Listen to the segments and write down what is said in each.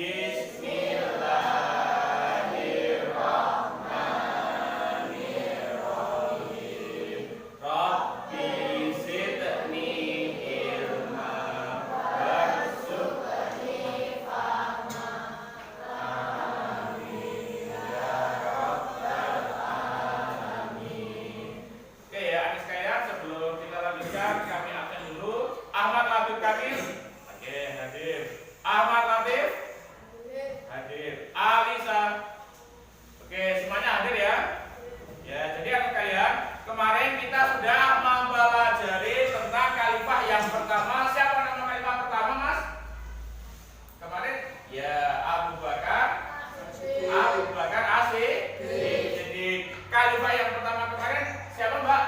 Bismillahirrahmanirrahim. Rabbi zidni ilma warzuqni fahma. Amin ya rabbal alamin. Oke ya, adik sekalian, sebelum kita lanjutkan kami absen dulu. Ahmad Latif Kamil. Oke, hadir. Ahmad Latif hadir. Alisa. Oke, semuanya hadir ya. Ya, jadi anak kalian, kemarin kita sudah mempelajari tentang khalifah yang pertama. Siapa nama khalifah pertama, Mas? Kemarin ya Abu Bakar. Abu Bakar As-Siddiq. Jadi khalifah yang pertama kemarin siapa, Mbak?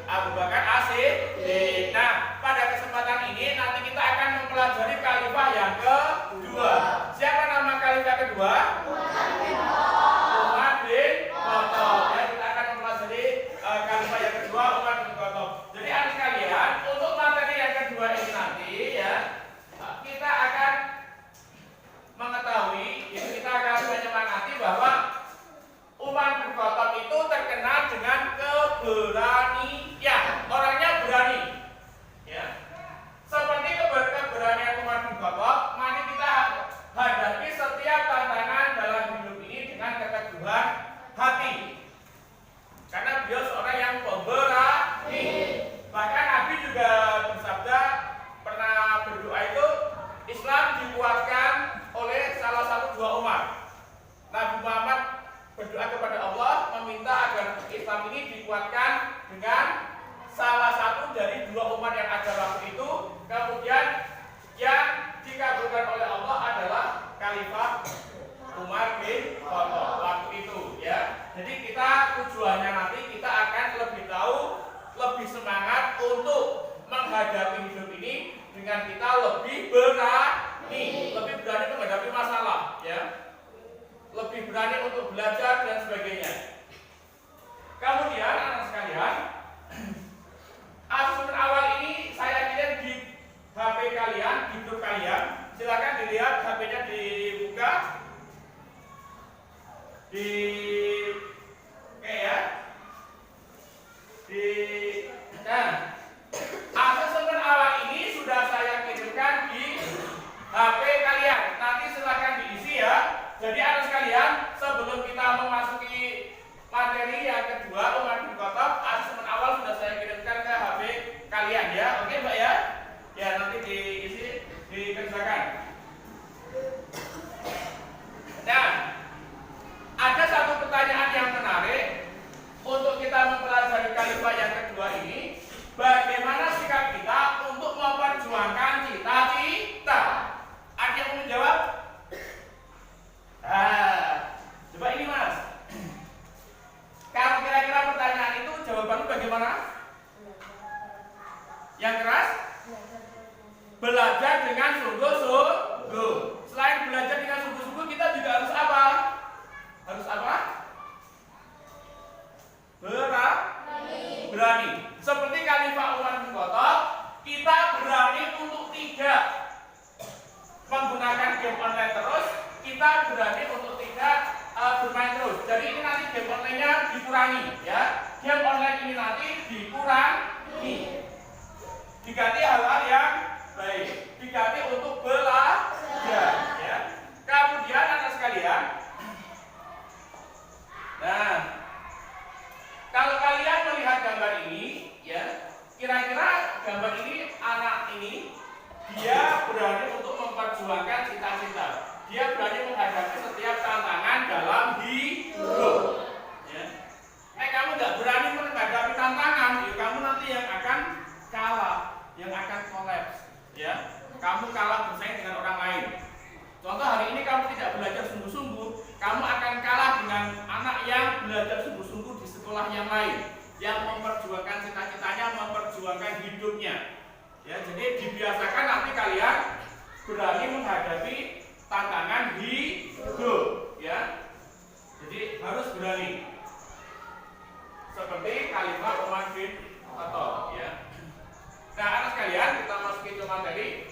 Abu Bakar As-Siddiq. Nah, pada kesempatan ini nanti kita akan mempelajari khalifah yang kedua. Siapa nama khalifah kedua? Umar bin Khattab. Ya, kita akan mempelajari khalifah yang kedua, Umar bin Khattab. Jadi adik sekalian, untuk materi yang kedua ini nanti ya, kita akan mengetahui, kita akan menyemangati bahwa Umar bin Khattab itu terkenal dengan keberanian. Orangnya berani. Ya. Seperti keberanian Umar bin Khattab, mari kita hadapi setiap tantangan dalam hidup ini dengan keteguhan hati. Karena beliau seorang yang pemberani. Bahkan Nabi juga bersabda, pernah berdoa itu, Islam dikuatkan oleh salah satu dua umat. Nabi Muhammad berdoa kepada Allah meminta agar Islam ini dikuatkan dengan salah satu dari dua umat yang ada waktu itu. Kemudian yang dikabulkan oleh Allah adalah khalifah Umar bin Khattab waktu itu ya. Jadi kita tujuannya nanti kita akan lebih tahu, lebih semangat untuk menghadapi hidup ini dengan kita lebih berani menghadapi masalah ya. Lebih berani untuk belajar dan sebagainya. Kemudian anak sekalian, asesmen awal ini saya kirim di HP kalian, di grup kalian. Silakan dilihat, HP-nya dibuka. Nah, asesmen awal ini sudah saya kirimkan di HP kalian. Nanti silakan diisi ya. Jadi anak sekalian, sebelum kita memasuki materi yang kedua, Umar bin Khattab, asesmen awal sudah saya kirimkan ke HP kalian ya. Oke Mbak ya? Ya, nanti diisi, dikerjakan. Nah, ada satu pertanyaan yang menarik untuk kita mempelajari khalifah yang kedua ini. Bagaimana sikap kita untuk memperjuangkan cita-cita? Ada yang mau menjawab? Coba ini Mas. Kalau kira-kira pertanyaan itu jawabannya bagaimana? Yang keras? Belajar dengan sungguh-sungguh. Selain belajar dengan sungguh-sungguh, kita juga harus apa? Harus apa? Berani. Seperti khalifah Umar bin Khattab, kita berani untuk tidak menggunakan game online terus. Kita berani untuk tidak bermain terus. Jadi ini nanti game online-nya dikurangi ya. Game online ini nanti dikurangi. Diganti hal-hal yang baik. Diganti untuk belajar ya. Kemudian anak sekalian, nah, kalau kalian melihat gambar ini ya, kira-kira gambar ini anak ini dia berani untuk memperjuangkan cita-cita. Dia berani menghadapi setiap tantangan dalam hidup. Ya. Kamu nggak berani menghadapi tantangan, ya kamu nanti yang akan kalah, yang akan kolaps. Ya, kamu kalah bersaing dengan orang lain. Contoh hari ini kamu tidak belajar sungguh-sungguh, kamu akan kalah dengan anak yang belajar sungguh-sungguh di sekolah yang lain, yang memperjuangkan cita-citanya, memperjuangkan hidupnya. Ya, jadi dibiasakan nanti kalian berani menghadapi tantangan hidup ya. Jadi harus berani. Seperti khalifah Umar bin Khattab ya. Nah, anak sekalian, kita masukin ke materi.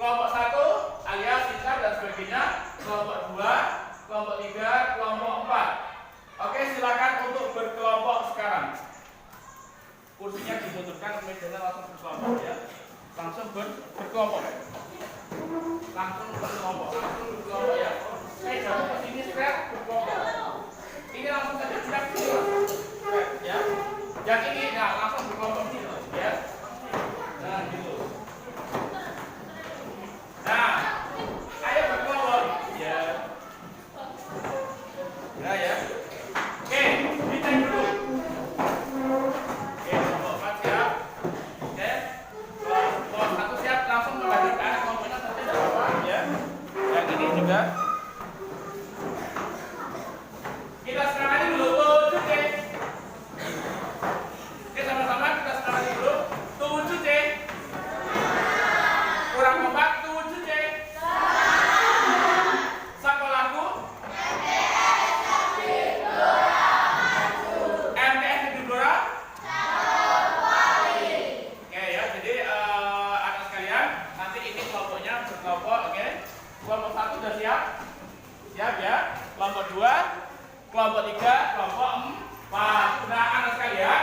kelompok 1 alias sisar dan sebagainya, kelompok 2, kelompok 3, kelompok 4. Oke, silakan untuk berkelompok sekarang. Kursinya dimundurkan, mejanya langsung berkelompok ya. Langsung berkelompok. Langsung berkelompok ya. Jauh ke sini straight berkelompok. Ini langsung saja tidak ya. Yang ini nah langsung berkelompok gitu ya. Nah, gitu. Nah, ayo berkelompok ya. Ya. Oke, kita dulu. Oke, kelompok 4 siap. Oke. Kelompok 1 siap, langsung membagikan kelompoknya nanti ada apa ya. Yang ini juga. Kita serang aja dulu 7C. Oke, sama-sama kita serang aja dulu 7C. Kurang kompak 7C. Sekolahku MTS Negeri Blora. Oke ya, jadi anak sekalian, nanti ini kelompoknya berkelompok, oke. Kelompok 1 sudah siap? Siap ya. Kelompok 2, kelompok 3, kelompok 4. Nah, anak sekalian,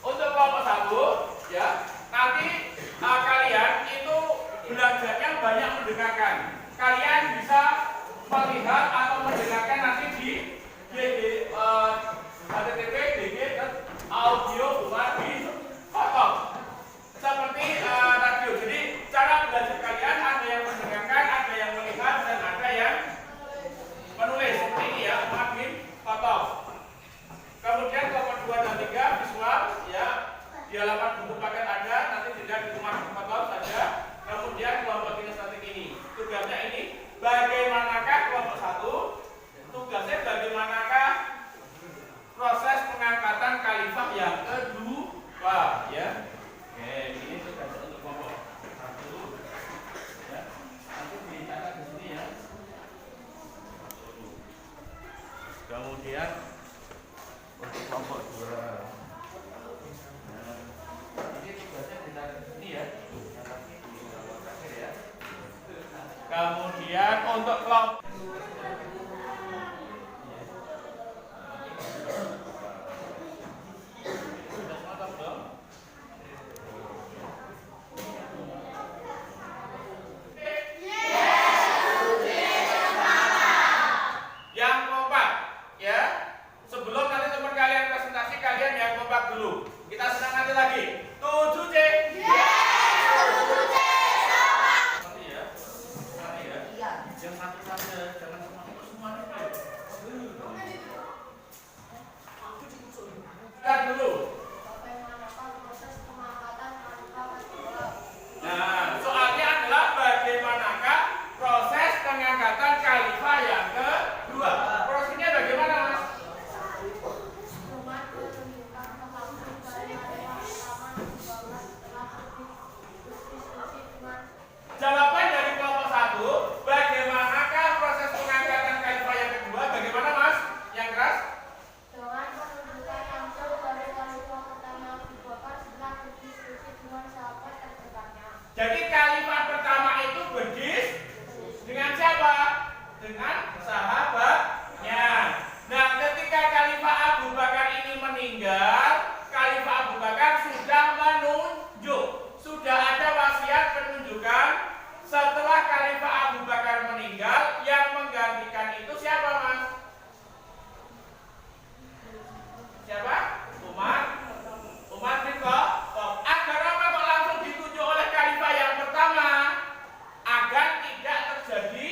untuk kelompok 1 ya, nanti kalian itu belajarnya banyak mendengarkan. Kalian bisa melihat atau mendengarkan nanti di HTTP, DG, dan audio bukan di foto. Seperti radio. Jadi cara belajar kalian ada yang mendengarkan, ada yang melihat, dan ada yang menulis. Seperti ini ya, di foto. Kemudian kelompok 2 dan 3 visual ya. Di halaman buku paket ada, nanti tidak di rumah foto saja. Kemudian kelompok kinestetik ini. Tugasnya ini bagaimanakah kelompok 1? Tugasnya bagaimanakah proses pengangkatan khalifah yang kedua ya. Oke, ini tugasnya untuk kelompok 1 ya. Nanti dicatat di sini ya. Kemudian untuk kelompok 2. Ini tugasnya dicatat di sini ya. Kemudian untuk kelompok yang kompak ya. Sebelum nanti teman kalian presentasi, kalian yang kompak dulu. Kita senang nanti lagi 7C. Yang satu saja, jangan semua Lihat dulu. Nah, soalnya adalah bagaimanakah proses pengangkatan khalifah yang kedua. Prosesnya bagaimana, Mas? Jawaban dari kelompok 1, bagaimanakah proses pengangkatan khalifah yang kedua? Bagaimana, Mas? Yang keras? Dengan penunjukan langsung dari khalifah pertama Abu Bakar setelah berdiskusi dengan sahabat terdekatnya. Jadi khalifah pertama itu dengan siapa? Dengan sahabatnya. Nah, ketika khalifah Abu Bakar ini meninggal, khalifah Abu Bakar sudah menunjuk, sudah ada wasiat penunjukan. Setelah khalifah Abu Bakar meninggal, yang menggantikan itu siapa, Mas? Siapa? Umar bin Khattab. Agar apa kok langsung ditunjuk oleh khalifah yang pertama? Agar tidak terjadi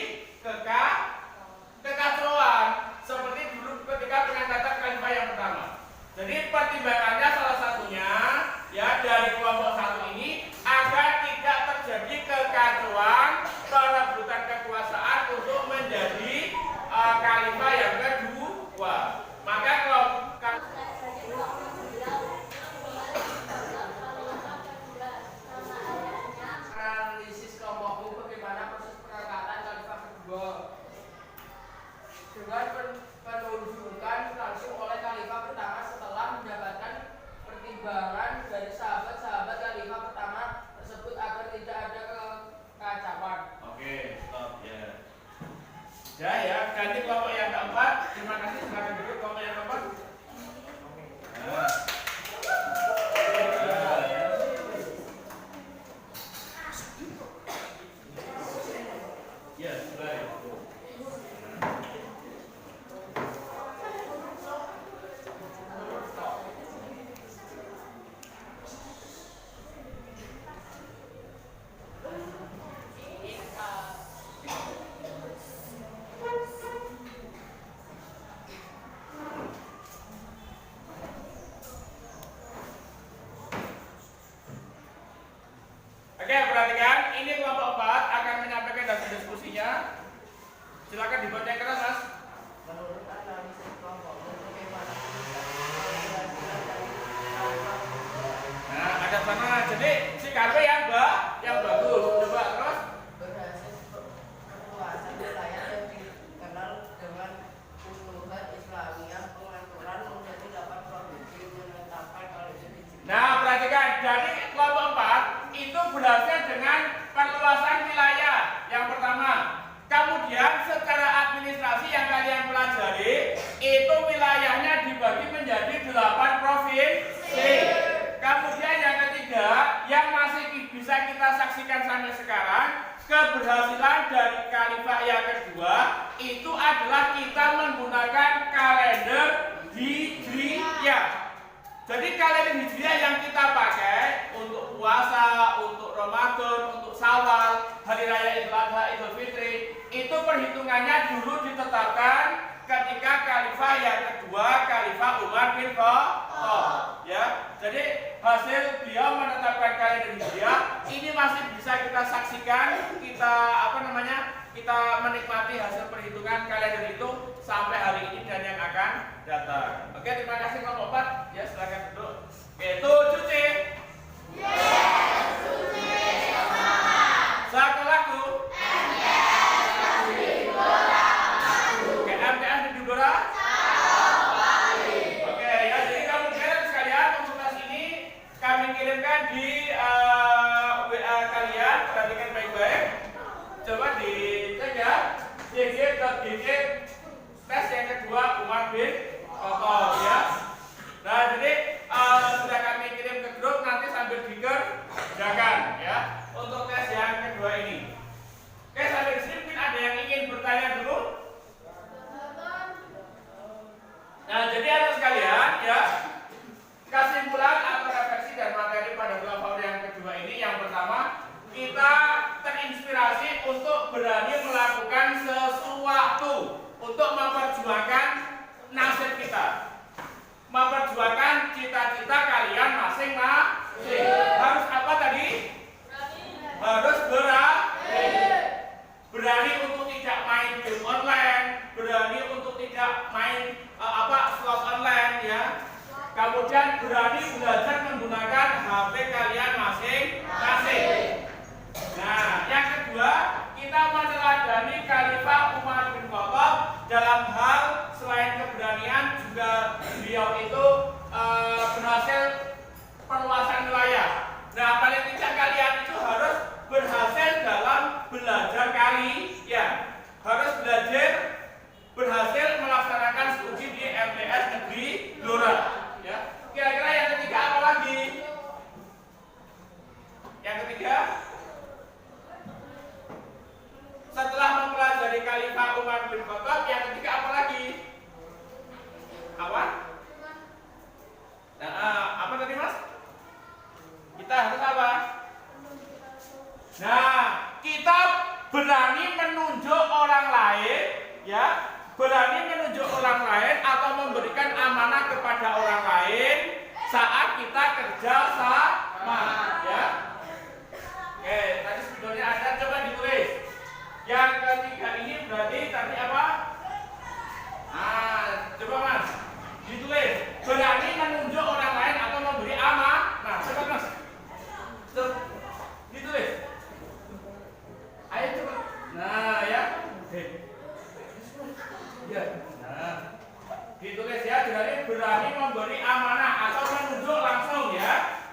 Silakan dibaca yang keras, Mas. Menurut analisis kelompok untuk bagaimana keberhasilan dari kalimat Nah, ada sana. Jadi si KP yang bagus. Coba terus. berhasil perluasan wilayah yang dikenal dengan utuhan Islamiyah pengaturan menjadi 8 provinsi menetapkan kalender Hijriah. Nah, perhatikan dari kelompok 4 itu berhasil dengan perluasan wilayah. Yang pertama, kemudian secara administrasi yang kalian pelajari itu wilayahnya dibagi menjadi 8 provinsi. Kemudian yang ketiga, yang masih bisa kita saksikan sampai sekarang, keberhasilan dari khalifah yang kedua itu adalah kita menggunakan kalender Hijriah. Jadi kalender Hijriah yang kita pakai untuk puasa, untuk Ramadan, untuk Syawal, hari raya Idul Adha, Idul Fitri, itu perhitungannya dulu ditetapkan ketika khalifah yang kedua, Khalifah Umar bin Khattab. Ya, jadi hasil beliau menetapkan kalender Hijriah ini masih bisa kita saksikan, kita kita menikmati hasil perhitungan kalender itu sampai hari ini dan yang akan datang. Oke, terima kasih kelompok 4. Ya, silakan duduk. Oke, 7C. Sekolahku. Oke, MTS di Dudora. Oke, ya, jadi kamu sekalian konsultasi ini kami kirimkan di WA kalian, perhatikan baik-baik. Coba dicek ya, gg.gg tes yang kedua Umar bin Khattab ya. Nah, jadi sudah kami kirim ke grup, nanti sambil dikerjakan ya untuk tes yang kedua ini. Oke, sampai di sini mungkin ada yang ingin bertanya dulu. Nah, jadi anak sekalian ya, kesimpulan atau refleksi dan materi pada kelompok yang kedua ini, yang pertama, kita terinspirasi untuk berani melakukan sesuatu untuk memperjuangkan nasib kita, memperjuangkan cita-cita kalian masing-masing. Harus apa tadi? Harus berani untuk tidak main game online, berani untuk tidak main slot online ya. Kemudian berani belajar menggunakan HP kalian masing-masing. Nah, yang kedua, kita meneladani Khalifah Umar bin Khattab dalam hal selain keberanian juga beliau itu berhasil perluasan wilayah. Nah, paling tidak kalian itu harus berhasil dalam belajar ya. Harus berhasil melaksanakan studi di MTS Negeri Blora. Ya. Kira-kira yang ketiga apa lagi? Yang ketiga, setelah mempelajari Khalifah Umar bin Khattab, yang ketiga apa lagi? Apa? Nah, apa tadi Mas? Kita harus apa? Nah, kita berani menunjuk orang lain, ya, berani menunjuk orang lain atau memberikan amanah kepada orang lain saat kita kerja sama, ya. Oke, tadi sebetulnya ada, coba ditulis. Yang ketiga ini berarti tadi apa? Nah, coba Mas, ditulis. Berani menunjuk orang lain atau memberi amanah. Nah, coba Mas, ditulis. Ayo coba. Nah, ya. Ya. Nah, ditulis ya. Berani memberi amanah atau menunjuk langsung ya.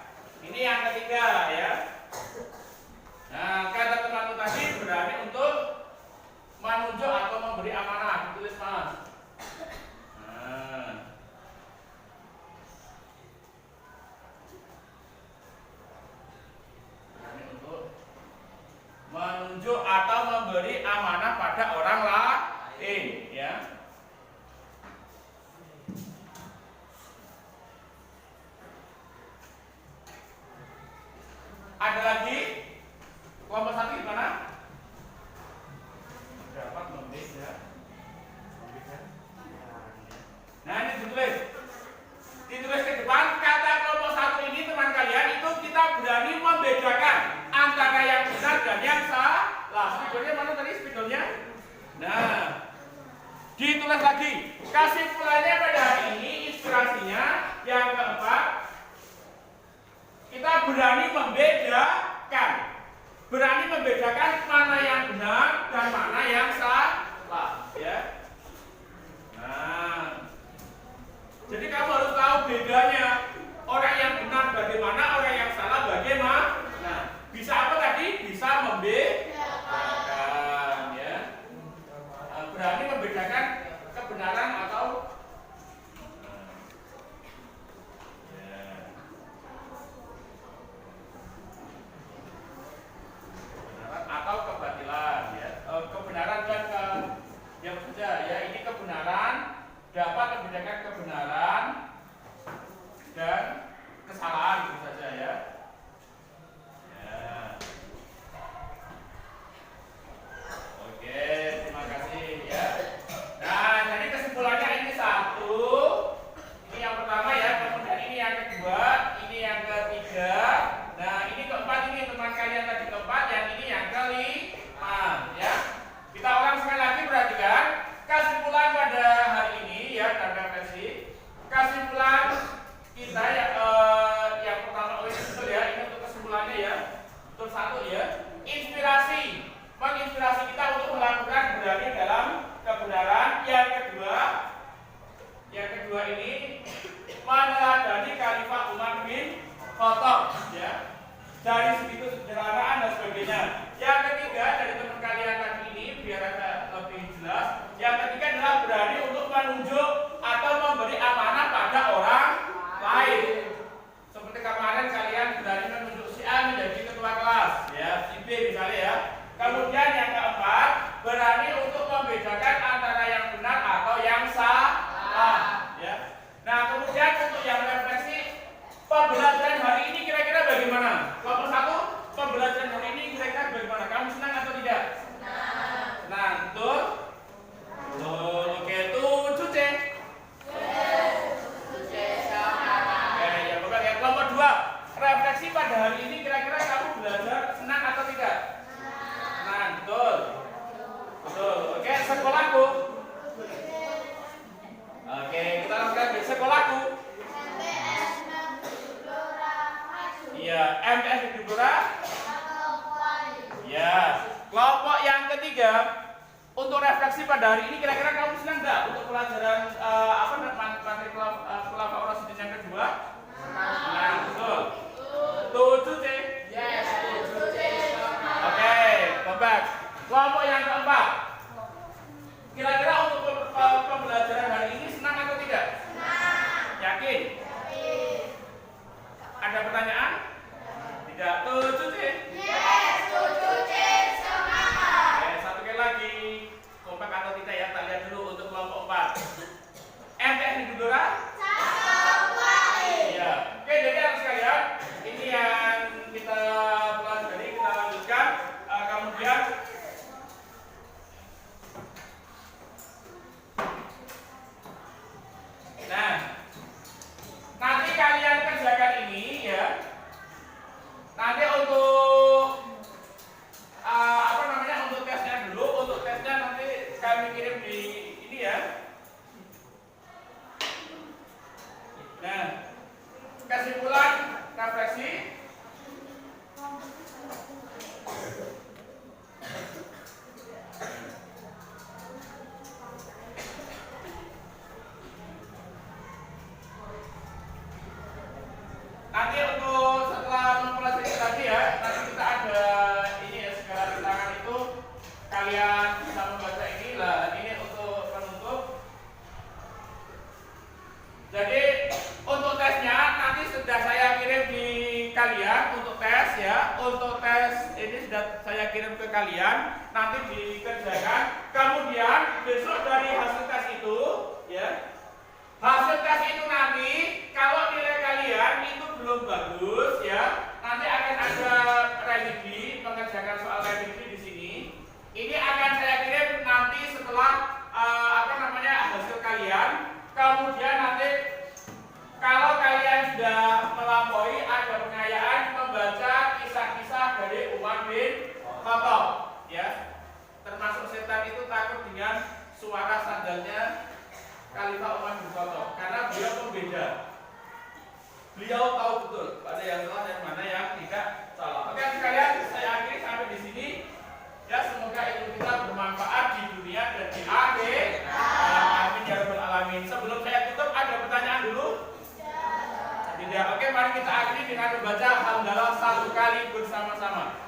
ditulis lagi. Kesimpulannya pada hari ini, inspirasinya yang keempat, kita berani membedakan. Berani membedakan mana yang benar dan mana yang salah, ya. Nah, jadi kamu harus tahu bedanya. Orang yang benar bagaimana, orang yang salah bagaimana. Nah, bisa apa tadi? Bisa membedakan, ya. Berani membedakan kebenaran atau atau kebatilan, ya. Kebenaran dan yang saja, ya. Ini kebenaran, dapat membedakan kebenaran dan kesalahan, itu saja, ya. Ya. Oke, terima kasih, ya. Nah, jadi kesimpulannya ini satu, ini yang pertama, ya. Kemudian ini yang kedua, ini yang ketiga. Nah, ini keempat, ini teman kalian tadi keempat, yang ini yang kelima, ya. Kita ulang sekali lagi, perhatikan kesimpulan pada hari ini, ya, dan refleksi. Kesimpulan kita, ya, yang pertama, oh ini betul, ya, ini untuk kesimpulannya, ya, betul satu, ya. Inspirasi, menginspirasi kita untuk melakukan berani dalam kebenaran. Yang kedua ini meneladani Khalifah Umar bin Khattab, ya, dari segitu sederhanaan dan sebagainya. Yang ketiga dari teman kalian tadi ini, biar agak lebih jelas, yang ketiga adalah berani untuk menunjuk atau memberi amanah pada orang lain. Seperti kemarin kalian berani menunjuk si A menjadi ketua kelas, ya, si B misalnya, ya. Kemudian yang keempat, berani untuk membedakan antara yang benar atau yang salah, ya. Nah, kemudian untuk yang refleksi, pembelajaran hari ini kira-kira bagaimana? Kelompok satu, pembelajaran hari ini kira-kira bagaimana? Kamu senang atau tidak? Senang, betul? Betul. Oke, 7C. Oke, ya, bukan, ya. Kelompok dua, refleksi pada hari ini kira-kira kamu belajar senang atau tidak? Senang, betul. Betul. Oke, sekolahku. Oke, kita langsung ke sekolahku. Iya, MTS di Gelora. Ya. Kelompok yang ketiga, untuk refleksi pada hari ini kira-kira kamu senang nggak untuk pelajaran materi khilafah Rasyidin yang kedua? Senang, betul. 7C. Yes, 7C. Oke, comeback. Kelompok yang keempat, kira-kira untuk pembelajaran hari ini senang atau tidak? Senang. Yakin? Ada pertanyaan? Tidak. 7C. Yes, 7C semangat. Oke, satu kali lagi. Kompak atau tidak, ya? Kita lihat dulu untuk kelompok 4. MTS di Gelora? Iya. Oke, jadi anak sekalian, ini yang kita pelajari, kita lanjutkan. Kemudian nah, nanti kalian kerjakan ini, ya. Nanti untuk untuk tesnya dulu. Untuk tesnya nanti kami kirim di ini, ya. Nah, kesimpulan refleksi. Nanti untuk setelah mempelajari tadi, ya, nanti kita ada ini, ya, segala rintangan itu kalian bisa membaca ini lah. Ini untuk penutup. Jadi untuk tesnya nanti sudah saya kirim di kalian untuk tes, ya. Untuk tes ini sudah saya kirim ke kalian, nanti dikerjakan. Kemudian besok dari hasil tes itu, ya. Hasil tes itu nanti kalau nilai kalian itu belum bagus, ya, nanti akan ada revisi, mengerjakan soal revisi di sini. Ini akan saya kirim nanti setelah hasil kalian. Kemudian nanti kalau kalian sudah melampaui, ada pengayaan membaca kisah-kisah dari Umar bin Khattab, ya. Termasuk setan itu takut dengan suara sandalnya Beliau tahu betul mana yang salah dan mana yang tidak salah. Oke sekalian, saya akhiri sampai di sini. Ya, semoga ilmu kita bermanfaat di dunia dan di akhir. Amin ya rabbal alamin. Sebelum saya tutup, ada pertanyaan dulu? Tidak. Oke, mari kita akhiri dengan membaca hamdalah 1 kali bersama-sama.